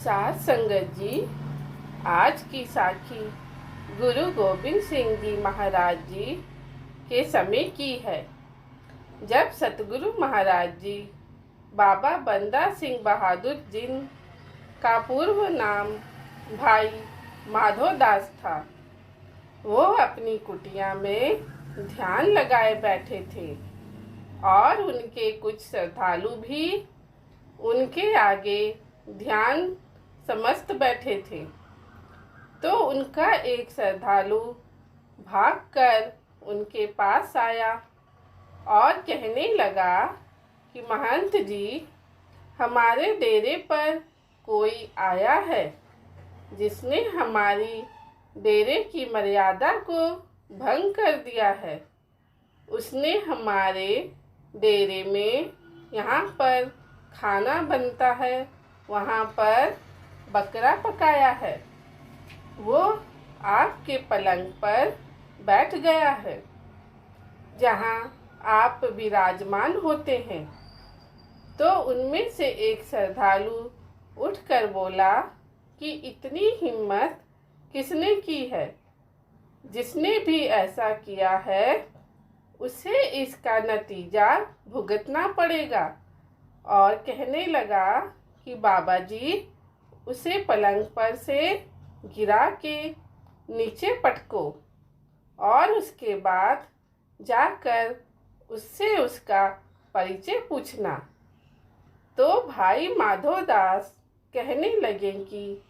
साथ संगत जी, आज की साखी गुरु गोबिंद सिंह जी महाराज जी के समय की है, जब सतगुरु महाराज जी बाबा बंदा सिंह बहादुर जिन का पूर्व नाम भाई माधोदास था, वो अपनी कुटिया में ध्यान लगाए बैठे थे और उनके कुछ श्रद्धालु भी उनके आगे ध्यान समस्त बैठे थे। तो उनका एक श्रद्धालु भागकर उनके पास आया और कहने लगा कि महंत जी, हमारे डेरे पर कोई आया है जिसने हमारी डेरे की मर्यादा को भंग कर दिया है। उसने हमारे डेरे में यहाँ पर खाना बनता है, वहाँ पर बकरा पकाया है, वो आपके पलंग पर बैठ गया है जहाँ आप विराजमान होते हैं। तो उनमें से एक श्रद्धालु उठकर बोला कि इतनी हिम्मत किसने की है? जिसने भी ऐसा किया है उसे इसका नतीजा भुगतना पड़ेगा। और कहने लगा कि बाबा जी, उसे पलंग पर से गिरा के नीचे पटको और उसके बाद जाकर उससे उसका परिचय पूछना। तो भाई माधोदास कहने लगे कि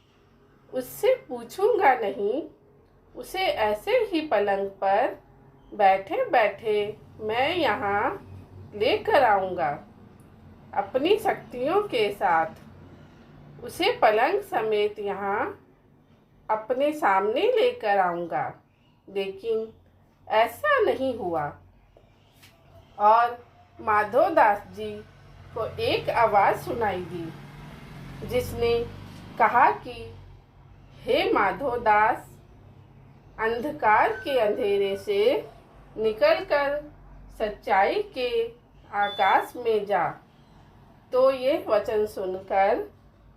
उससे पूछूंगा नहीं, उसे ऐसे ही पलंग पर बैठे बैठे मैं यहाँ लेकर आऊँगा। अपनी शक्तियों के साथ उसे पलंग समेत यहाँ अपने सामने लेकर आऊँगा। लेकिन ऐसा नहीं हुआ और माधोदास जी को एक आवाज़ सुनाई दी जिसने कहा कि हे माधोदास, अंधकार के अंधेरे से निकलकर सच्चाई के आकाश में जा। तो ये वचन सुनकर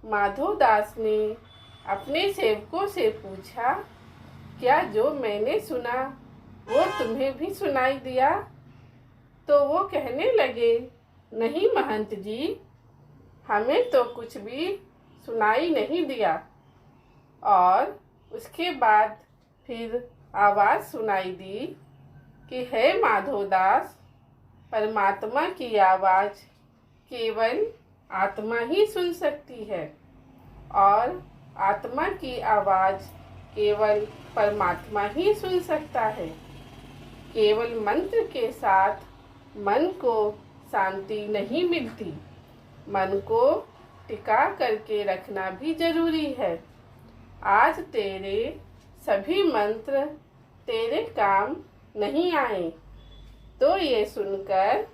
माधोदास ने अपने सेवकों से पूछा, क्या जो मैंने सुना वो तुम्हें भी सुनाई दिया? तो वो कहने लगे, नहीं महंत जी, हमें तो कुछ भी सुनाई नहीं दिया। और उसके बाद फिर आवाज़ सुनाई दी कि हे माधोदास, परमात्मा की आवाज़ केवल आत्मा ही सुन सकती है और आत्मा की आवाज़ केवल परमात्मा ही सुन सकता है। केवल मंत्र के साथ मन को शांति नहीं मिलती, मन को टिका करके रखना भी जरूरी है। आज तेरे सभी मंत्र तेरे काम नहीं आए। तो ये सुनकर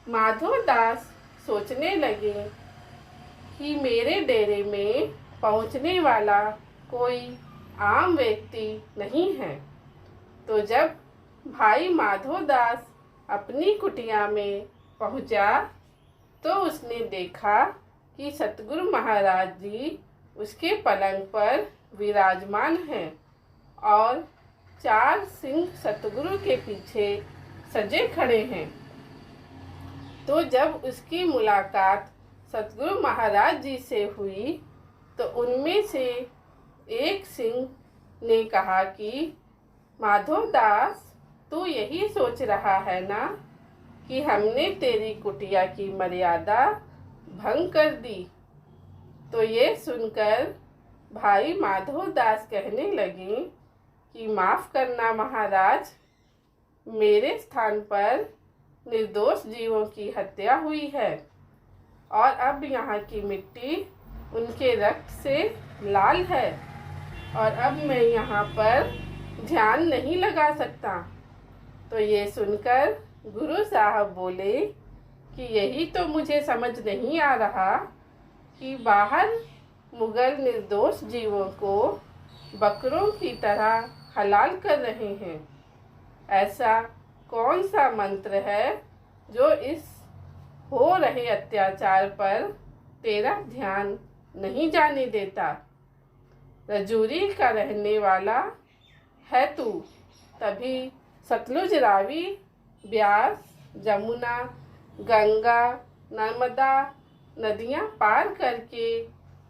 माधोदास सोचने लगे कि मेरे डेरे में पहुंचने वाला कोई आम व्यक्ति नहीं है। तो जब भाई माधोदास अपनी कुटिया में पहुंचा तो उसने देखा कि सतगुरु महाराज जी उसके पलंग पर विराजमान हैं और 4 सिंह सतगुरु के पीछे सजे खड़े हैं। तो जब उसकी मुलाकात सतगुरु महाराज जी से हुई तो उनमें से एक सिंह ने कहा कि माधोदास, तू यही सोच रहा है ना कि हमने तेरी कुटिया की मर्यादा भंग कर दी? तो ये सुनकर भाई माधोदास कहने लगे कि माफ़ करना महाराज, मेरे स्थान पर निर्दोष जीवों की हत्या हुई है और अब यहाँ की मिट्टी उनके रक्त से लाल है और अब मैं यहाँ पर ध्यान नहीं लगा सकता। तो ये सुनकर गुरु साहब बोले कि यही तो मुझे समझ नहीं आ रहा कि बाहर मुगल निर्दोष जीवों को बकरों की तरह हलाल कर रहे हैं। ऐसा कौन सा मंत्र है जो इस हो रहे अत्याचार पर तेरा ध्यान नहीं जाने देता। रजौरी का रहने वाला है तू, तभी सतलुज, रावी, ब्यास, जमुना, गंगा, नर्मदा नदियां पार करके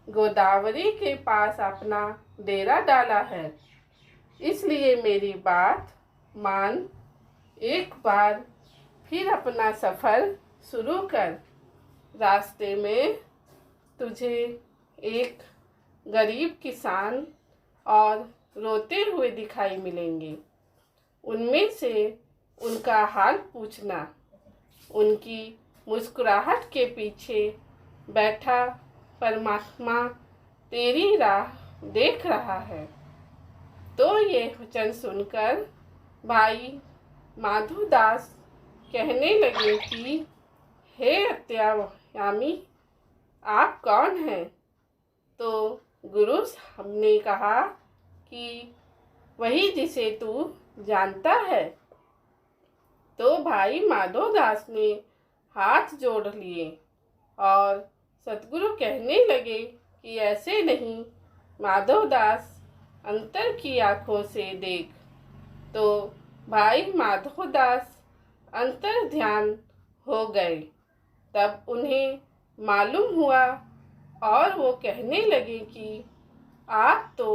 गोदावरी के पास अपना डेरा डाला है। इसलिए मेरी बात मान, एक बार फिर अपना सफ़र शुरू कर। रास्ते में तुझे एक गरीब किसान और रोते हुए दिखाई मिलेंगे। उनमें से उनका हाल पूछना। उनकी मुस्कुराहट के पीछे बैठा परमात्मा तेरी राह देख रहा है। तो ये वचन सुनकर भाई माधोदास कहने लगे कि हे अंतर्यामी, आप कौन हैं? तो गुरु साहब ने कहा कि वही जिसे तू जानता है। तो भाई माधोदास ने हाथ जोड़ लिए और सतगुरु कहने लगे कि ऐसे नहीं माधोदास, अंतर की आँखों से देख। तो भाई माधोदास अंतर ध्यान हो गए। तब उन्हें मालूम हुआ और वो कहने लगे कि आप तो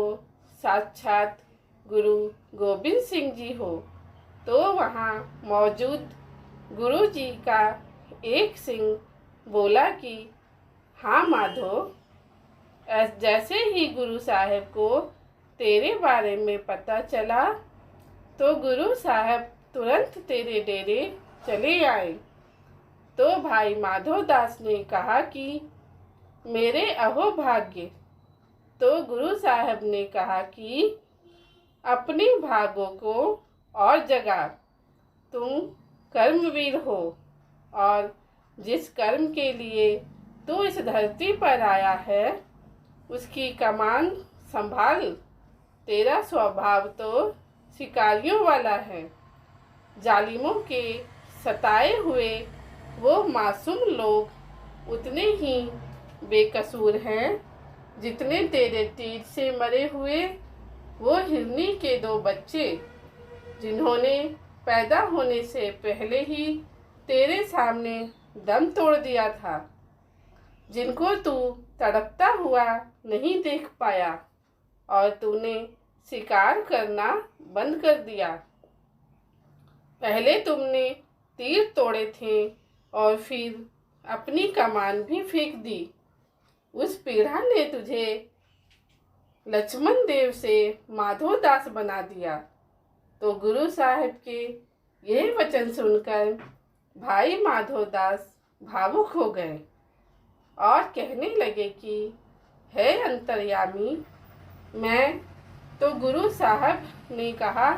साक्षात गुरु गोविंद सिंह जी हो। तो वहाँ मौजूद गुरु जी का एक सिंह बोला कि हाँ माधो, जैसे ही गुरु साहब को तेरे बारे में पता चला तो गुरु साहब तुरंत तेरे डेरे चले आए। तो भाई माधोदास ने कहा कि मेरे अहोभाग्य। तो गुरु साहब ने कहा कि अपने भागों को और जगा, तुम कर्मवीर हो और जिस कर्म के लिए तू इस धरती पर आया है उसकी कमान संभाल। तेरा स्वभाव तो शिकारियों वाला है। जालिमों के सताए हुए वो मासूम लोग उतने ही बेकसूर हैं जितने तेरे तीर से मरे हुए वो हिरनी के 2 बच्चे, जिन्होंने पैदा होने से पहले ही तेरे सामने दम तोड़ दिया था, जिनको तू तड़पता हुआ नहीं देख पाया और तूने शिकार करना बंद कर दिया। पहले तुमने तीर तोड़े थे और फिर अपनी कमान भी फेंक दी। उस पीढ़ा ने तुझे लक्ष्मण देव से माधोदास बना दिया। तो गुरु साहब के यह वचन सुनकर भाई माधोदास भावुक हो गए और कहने लगे कि हे अंतर्यामी, मैं तो गुरु साहब ने कहा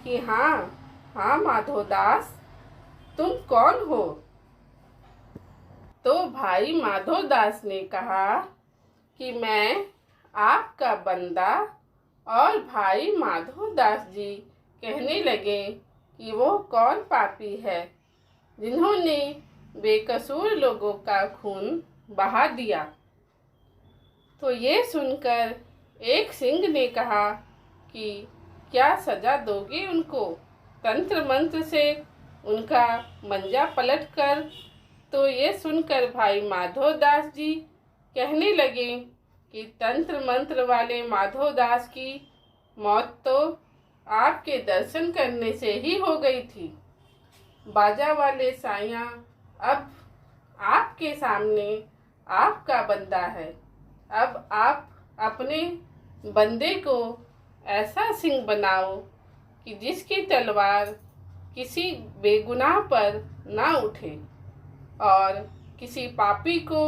कि हाँ माधोदास, तुम कौन हो? तो भाई माधोदास ने कहा कि मैं आपका बंदा। और भाई माधोदास जी कहने लगे कि वो कौन पापी है जिन्होंने बेकसूर लोगों का खून बहा दिया। तो ये सुनकर एक सिंह ने कहा कि क्या सजा दोगे उनको तंत्र मंत्र से उनका मंजा पलट कर? तो ये सुनकर भाई माधोदास जी कहने लगे कि तंत्र मंत्र वाले माधोदास की मौत तो आपके दर्शन करने से ही हो गई थी। बाजा वाले साइयाँ, अब आपके सामने आपका बंदा है। अब आप अपने बंदे को ऐसा सिंह बनाओ कि जिसकी तलवार किसी बेगुनाह पर ना उठे और किसी पापी को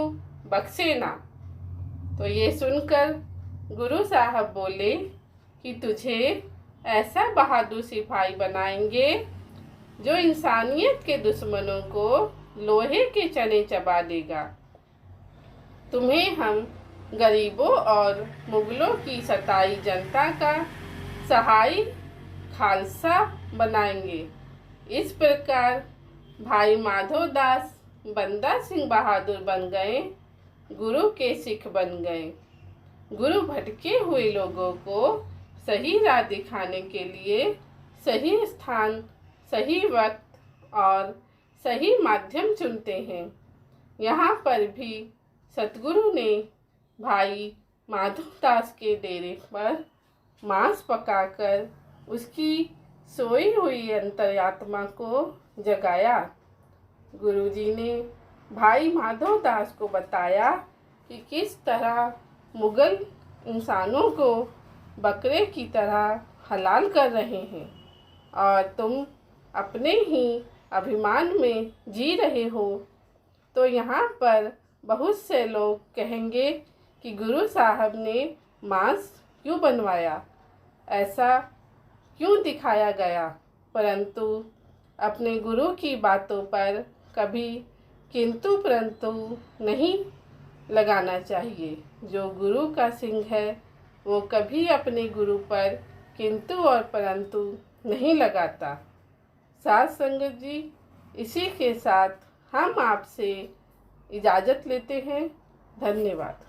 बख्शे ना। तो ये सुनकर गुरु साहब बोले कि तुझे ऐसा बहादुर सिपाही बनाएंगे जो इंसानियत के दुश्मनों को लोहे के चने चबा देगा। तुम्हें हम गरीबों और मुगलों की सताई जनता का सहाई खालसा बनाएंगे। इस प्रकार भाई माधोदास बंदा सिंह बहादुर बन गए। गुरु के सिख बन गए। गुरु भटके हुए लोगों को सही राह दिखाने के लिए सही स्थान, सही वक्त और सही माध्यम चुनते हैं। यहाँ पर भी सतगुरु ने भाई माधवदास के डेरे पर मांस पकाकर उसकी सोई हुई अंतरात्मा को जगाया। गुरुजी ने भाई माधवदास को बताया कि किस तरह मुगल इंसानों को बकरे की तरह हलाल कर रहे हैं और तुम अपने ही अभिमान में जी रहे हो। तो यहाँ पर बहुत से लोग कहेंगे कि गुरु साहब ने मांस क्यों बनवाया, ऐसा क्यों दिखाया गया, परंतु अपने गुरु की बातों पर कभी किंतु परंतु नहीं लगाना चाहिए। जो गुरु का सिंह है वो कभी अपने गुरु पर किंतु और परंतु नहीं लगाता। साथ संगत जी, इसी के साथ हम आपसे इजाज़त लेते हैं। धन्यवाद।